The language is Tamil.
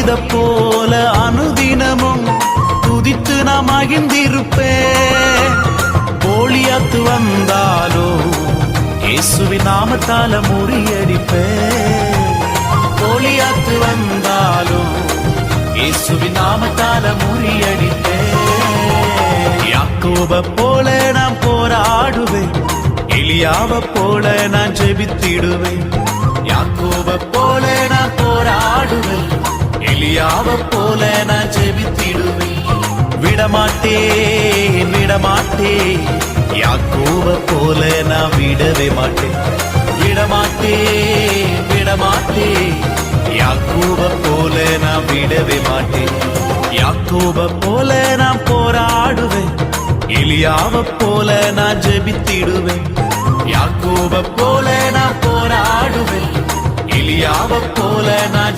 தாவீத போல அனுதினமும் துதித்து நான் மகிழ்ந்திருப்பேன். கோலியாத்து வந்தாலோ இயேசுவின் நாமத்தால முறியடிப்பேன். கோலியாத்து வந்தாலோ இயேசுவின் நாமத்தால முறியடிப்பேன். யாக்கோப போல நான் போராடுவேன், எலியாவ போல நான் ஜெபித்திடுவேன். யாக்கோப போல நான் போராடுவேன், எலியாவ போல நான் ஜெபித்திடுவேன். விடமாட்டேன் விடமாட்டேன், யாக்கோப போல நான் விடவே மாட்டேன். விடமாட்டேன் விடமாட்டேன், யாக்கோப போல நான் விடவே மாட்டேன். யாக்கோப போல நான் போராடுவேன், எலியாவ போல நான் ஜெபித்திடுவேன். யாக்கோப போல நான் போராடுவேன், எலியாவ போல நான்